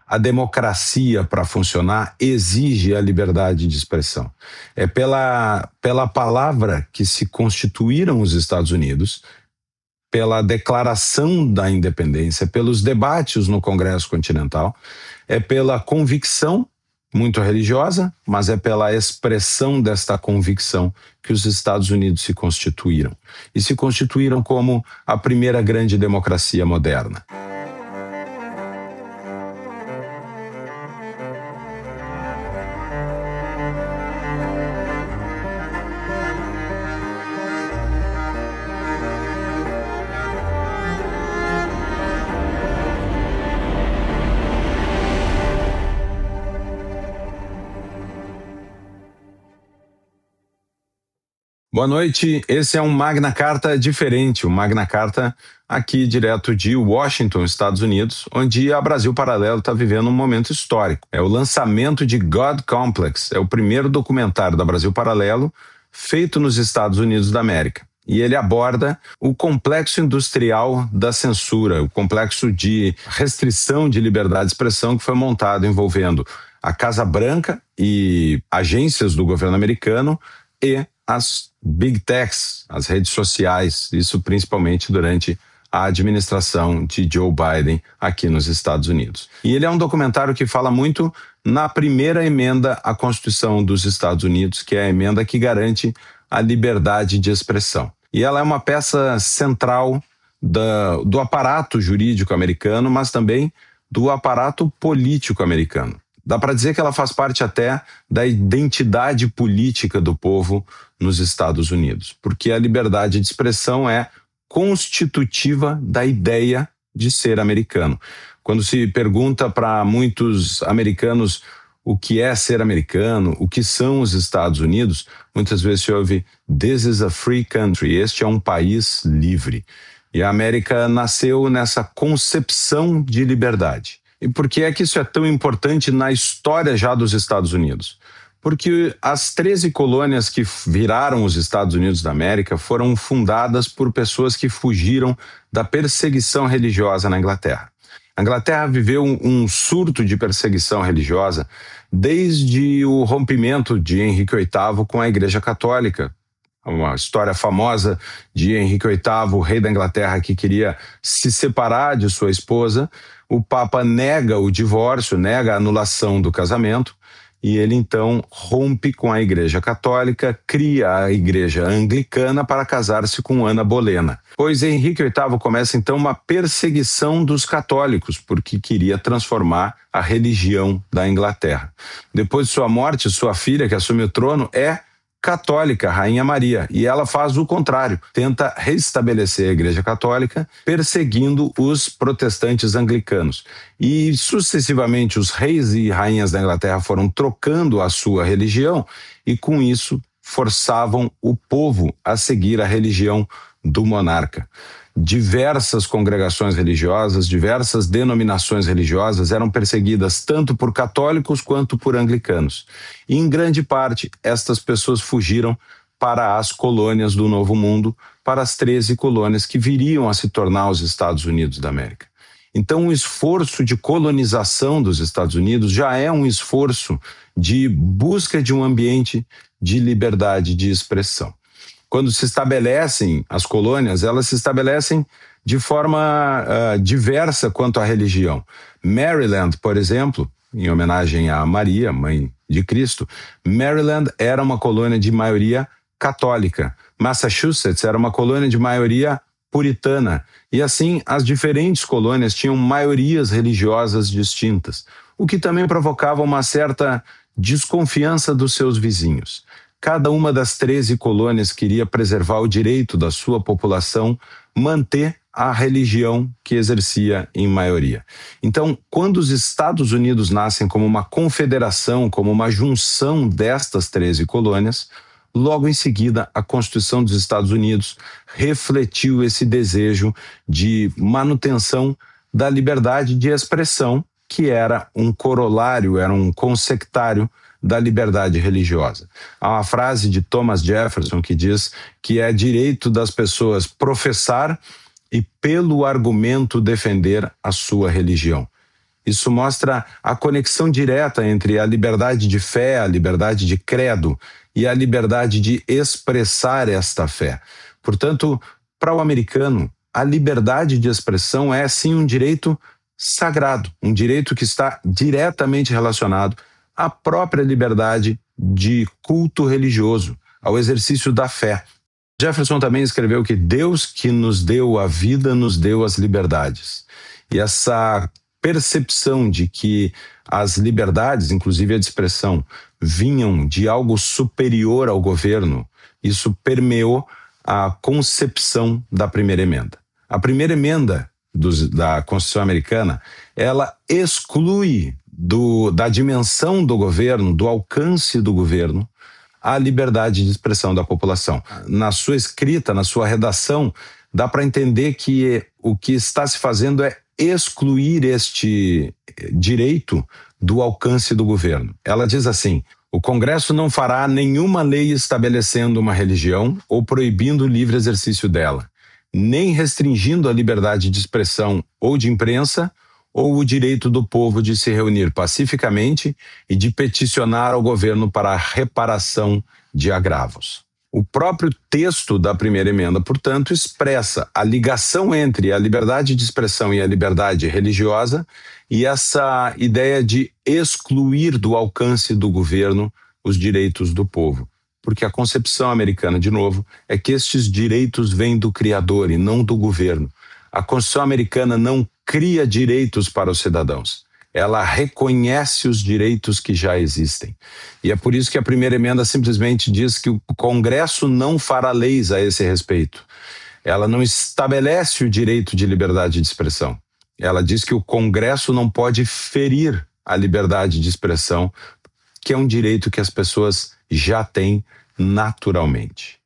a democracia, para funcionar, exige a liberdade de expressão. É pela palavra que se constituíram os Estados Unidos, pela declaração da independência, pelos debates no Congresso Continental, é pela convicção muito religiosa, mas é pela expressão desta convicção que os Estados Unidos se constituíram. E se constituíram como a primeira grande democracia moderna. Boa noite, esse é um Magna Carta diferente, um Magna Carta aqui direto de Washington, Estados Unidos, onde a Brasil Paralelo está vivendo um momento histórico. É o lançamento de God Complex, é o primeiro documentário da Brasil Paralelo feito nos Estados Unidos da América. E ele aborda o complexo industrial da censura, o complexo de restrição de liberdade de expressão que foi montado envolvendo a Casa Branca e agências do governo americano e as Big Techs, as redes sociais, isso principalmente durante a administração de Joe Biden aqui nos Estados Unidos. E ele é um documentário que fala muito na primeira emenda à Constituição dos Estados Unidos, que é a emenda que garante a liberdade de expressão. E ela é uma peça central do aparato jurídico americano, mas também do aparato político americano. Dá para dizer que ela faz parte até da identidade política do povo nos Estados Unidos, porque a liberdade de expressão é constitutiva da ideia de ser americano. Quando se pergunta para muitos americanos o que é ser americano, o que são os Estados Unidos, muitas vezes se ouve "This is a free country", este é um país livre. E a América nasceu nessa concepção de liberdade. E por que é que isso é tão importante na história já dos Estados Unidos? Porque as 13 colônias que viraram os Estados Unidos da América foram fundadas por pessoas que fugiram da perseguição religiosa na Inglaterra. A Inglaterra viveu um surto de perseguição religiosa desde o rompimento de Henrique VIII com a Igreja Católica. Uma história famosa de Henrique VIII, o rei da Inglaterra, que queria se separar de sua esposa. O Papa nega o divórcio, nega a anulação do casamento, e ele então rompe com a Igreja Católica, cria a Igreja Anglicana para casar-se com Ana Bolena. Pois Henrique VIII começa então uma perseguição dos católicos, porque queria transformar a religião da Inglaterra. Depois de sua morte, sua filha, que assume o trono, é católica, Rainha Maria, e ela faz o contrário, tenta restabelecer a Igreja Católica, perseguindo os protestantes anglicanos. E sucessivamente os reis e rainhas da Inglaterra foram trocando a sua religião e com isso forçavam o povo a seguir a religião do monarca. Diversas congregações religiosas, diversas denominações religiosas eram perseguidas tanto por católicos quanto por anglicanos. E, em grande parte, estas pessoas fugiram para as colônias do Novo Mundo, para as 13 colônias que viriam a se tornar os Estados Unidos da América. Então, o esforço de colonização dos Estados Unidos já é um esforço de busca de um ambiente de liberdade de expressão. Quando se estabelecem as colônias, elas se estabelecem de forma diversa quanto à religião. Maryland, por exemplo, em homenagem a Maria, mãe de Cristo, Maryland era uma colônia de maioria católica. Massachusetts era uma colônia de maioria puritana. E assim, as diferentes colônias tinham maiorias religiosas distintas, o que também provocava uma certa desconfiança dos seus vizinhos. Cada uma das 13 colônias queria preservar o direito da sua população manter a religião que exercia em maioria. Então, quando os Estados Unidos nascem como uma confederação, como uma junção destas 13 colônias, logo em seguida a Constituição dos Estados Unidos refletiu esse desejo de manutenção da liberdade de expressão, que era um corolário, era um consectário da liberdade religiosa. Há uma frase de Thomas Jefferson que diz que é direito das pessoas professar e pelo argumento defender a sua religião. Isso mostra a conexão direta entre a liberdade de fé, a liberdade de credo e a liberdade de expressar esta fé. Portanto, para o americano, a liberdade de expressão é sim um direito sagrado, um direito que está diretamente relacionado à própria liberdade de culto religioso, ao exercício da fé. Jefferson também escreveu que Deus que nos deu a vida nos deu as liberdades. E essa percepção de que as liberdades, inclusive a de expressão, vinham de algo superior ao governo, isso permeou a concepção da primeira emenda. A primeira emenda da Constituição americana, ela exclui da dimensão do governo, do alcance do governo, a liberdade de expressão da população. Na sua escrita, na sua redação, dá para entender que o que está se fazendo é excluir este direito do alcance do governo. Ela diz assim: o Congresso não fará nenhuma lei estabelecendo uma religião ou proibindo o livre exercício dela, nem restringindo a liberdade de expressão ou de imprensa, ou o direito do povo de se reunir pacificamente e de peticionar ao governo para a reparação de agravos. O próprio texto da primeira emenda, portanto, expressa a ligação entre a liberdade de expressão e a liberdade religiosa e essa ideia de excluir do alcance do governo os direitos do povo. Porque a concepção americana, de novo, é que estes direitos vêm do Criador e não do governo. A Constituição americana não cria direitos para os cidadãos. Ela reconhece os direitos que já existem. E é por isso que a primeira emenda simplesmente diz que o Congresso não fará leis a esse respeito. Ela não estabelece o direito de liberdade de expressão. Ela diz que o Congresso não pode ferir a liberdade de expressão, que é um direito que as pessoas já têm naturalmente.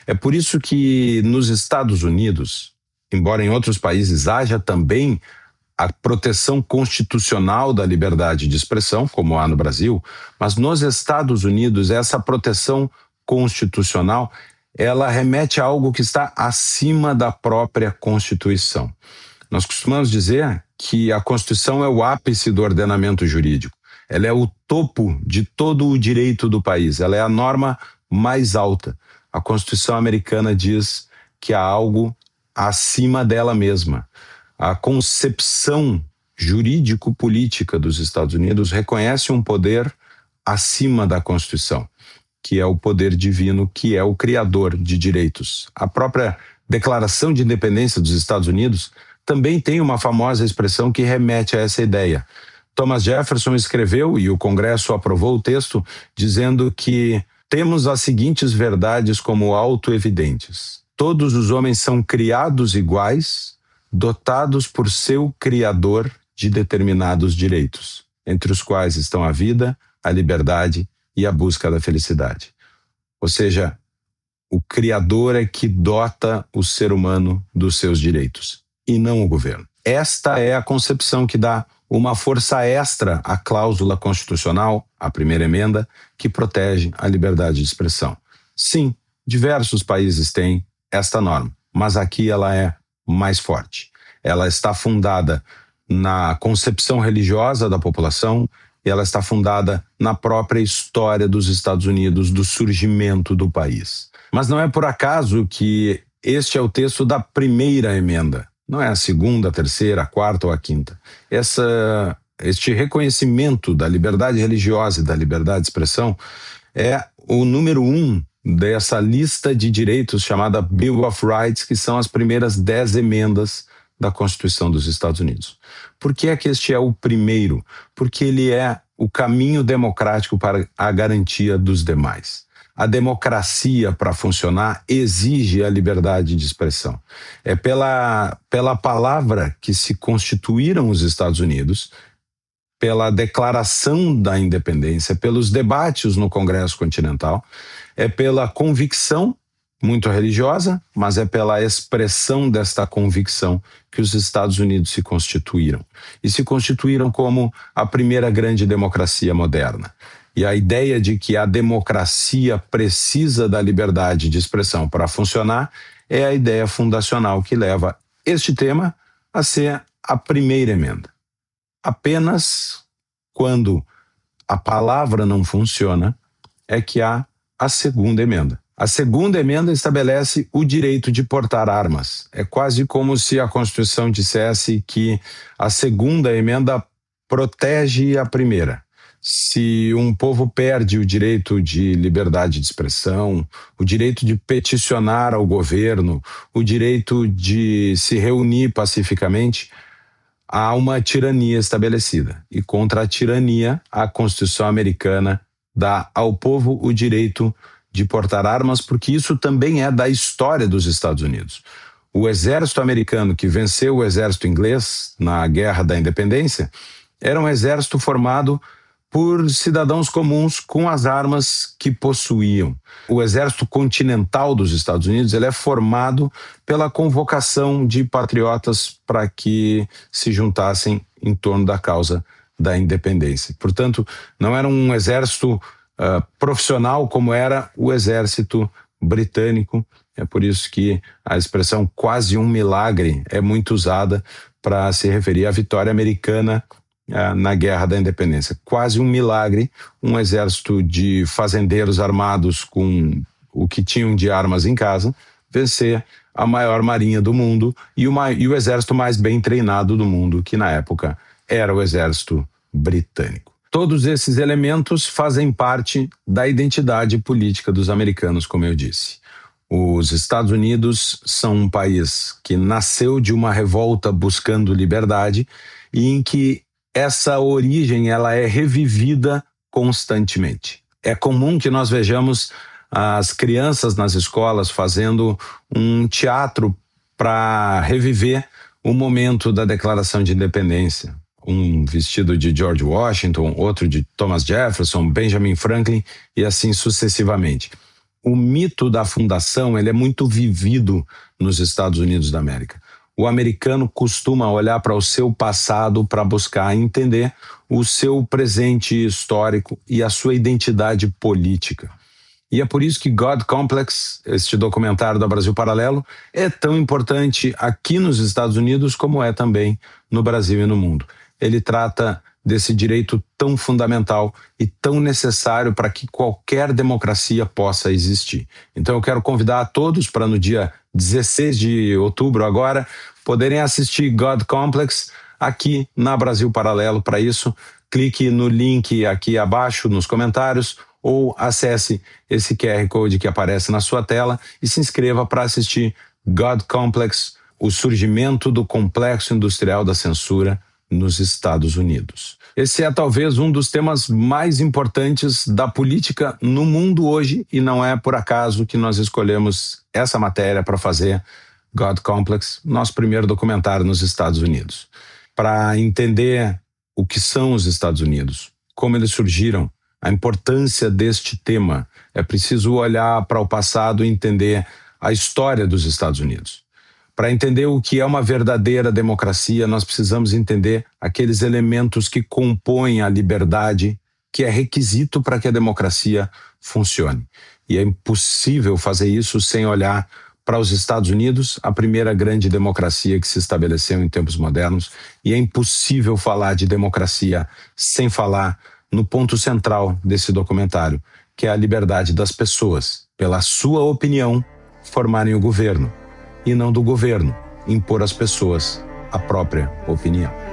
É por isso que nos Estados Unidos, embora em outros países haja também a proteção constitucional da liberdade de expressão, como há no Brasil, mas nos Estados Unidos essa proteção constitucional, ela remete a algo que está acima da própria Constituição. Nós costumamos dizer que a Constituição é o ápice do ordenamento jurídico. Ela é o topo de todo o direito do país. Ela é a norma mais alta. A Constituição americana diz que há algo acima dela mesma. A concepção jurídico-política dos Estados Unidos reconhece um poder acima da Constituição, que é o poder divino, que é o criador de direitos. A própria Declaração de Independência dos Estados Unidos também tem uma famosa expressão que remete a essa ideia. Thomas Jefferson escreveu, e o Congresso aprovou o texto, dizendo que temos as seguintes verdades como autoevidentes: todos os homens são criados iguais, dotados por seu Criador de determinados direitos, entre os quais estão a vida, a liberdade e a busca da felicidade. Ou seja, o Criador é que dota o ser humano dos seus direitos, e não o governo. Esta é a concepção que dá uma força extra à cláusula constitucional, a primeira emenda, que protege a liberdade de expressão. Sim, diversos países têm esta norma, mas aqui ela é mais forte. Ela está fundada na concepção religiosa da população e ela está fundada na própria história dos Estados Unidos, do surgimento do país. Mas não é por acaso que este é o texto da primeira emenda. Não é a segunda, a terceira, a quarta ou a quinta. Este reconhecimento da liberdade religiosa e da liberdade de expressão é o número 1 dessa lista de direitos chamada Bill of Rights, que são as primeiras 10 emendas da Constituição dos Estados Unidos. Por que é que este é o primeiro? Porque ele é o caminho democrático para a garantia dos demais. A democracia, para funcionar, exige a liberdade de expressão. É pela palavra que se constituíram os Estados Unidos, pela declaração da independência, pelos debates no Congresso Continental, é pela convicção, muito religiosa, mas é pela expressão desta convicção que os Estados Unidos se constituíram. E se constituíram como a primeira grande democracia moderna. E a ideia de que a democracia precisa da liberdade de expressão para funcionar é a ideia fundacional que leva este tema a ser a primeira emenda. Apenas quando a palavra não funciona é que há a segunda emenda. A segunda emenda estabelece o direito de portar armas. É quase como se a Constituição dissesse que a segunda emenda protege a primeira. Se um povo perde o direito de liberdade de expressão, o direito de peticionar ao governo, o direito de se reunir pacificamente, há uma tirania estabelecida. E contra a tirania, a Constituição americana dá ao povo o direito de portar armas, porque isso também é da história dos Estados Unidos. O exército americano que venceu o exército inglês na Guerra da Independência era um exército formado por cidadãos comuns com as armas que possuíam. O exército continental dos Estados Unidos ele é formado pela convocação de patriotas para que se juntassem em torno da causa da independência. Portanto, não era um exército profissional como era o exército britânico. É por isso que a expressão quase um milagre é muito usada para se referir à vitória americana na Guerra da Independência. Quase um milagre, um exército de fazendeiros armados com o que tinham de armas em casa, vencer a maior marinha do mundo e o exército mais bem treinado do mundo, que na época era o exército britânico. Todos esses elementos fazem parte da identidade política dos americanos, como eu disse. Os Estados Unidos são um país que nasceu de uma revolta buscando liberdade e em que essa origem ela é revivida constantemente. É comum que nós vejamos as crianças nas escolas fazendo um teatro para reviver o momento da Declaração de Independência. Um vestido de George Washington, outro de Thomas Jefferson, Benjamin Franklin e assim sucessivamente. O mito da fundação ele é muito vivido nos Estados Unidos da América. O americano costuma olhar para o seu passado para buscar entender o seu presente histórico e a sua identidade política. E é por isso que God Complex, este documentário da Brasil Paralelo, é tão importante aqui nos Estados Unidos como é também no Brasil e no mundo. Ele trata desse direito tão fundamental e tão necessário para que qualquer democracia possa existir. Então eu quero convidar a todos para no dia 16 de outubro agora poderem assistir God Complex aqui na Brasil Paralelo. Para isso, clique no link aqui abaixo nos comentários ou acesse esse QR Code que aparece na sua tela e se inscreva para assistir God Complex, o surgimento do complexo industrial da censura nos Estados Unidos. Esse é talvez um dos temas mais importantes da política no mundo hoje e não é por acaso que nós escolhemos essa matéria para fazer God Complex, nosso primeiro documentário nos Estados Unidos. Para entender o que são os Estados Unidos, como eles surgiram, a importância deste tema, é preciso olhar para o passado e entender a história dos Estados Unidos. Para entender o que é uma verdadeira democracia, nós precisamos entender aqueles elementos que compõem a liberdade, que é requisito para que a democracia funcione. E é impossível fazer isso sem olhar para os Estados Unidos, a primeira grande democracia que se estabeleceu em tempos modernos, e é impossível falar de democracia sem falar no ponto central desse documentário, que é a liberdade das pessoas, pela sua opinião, formarem o governo. E não do governo impor às pessoas a própria opinião.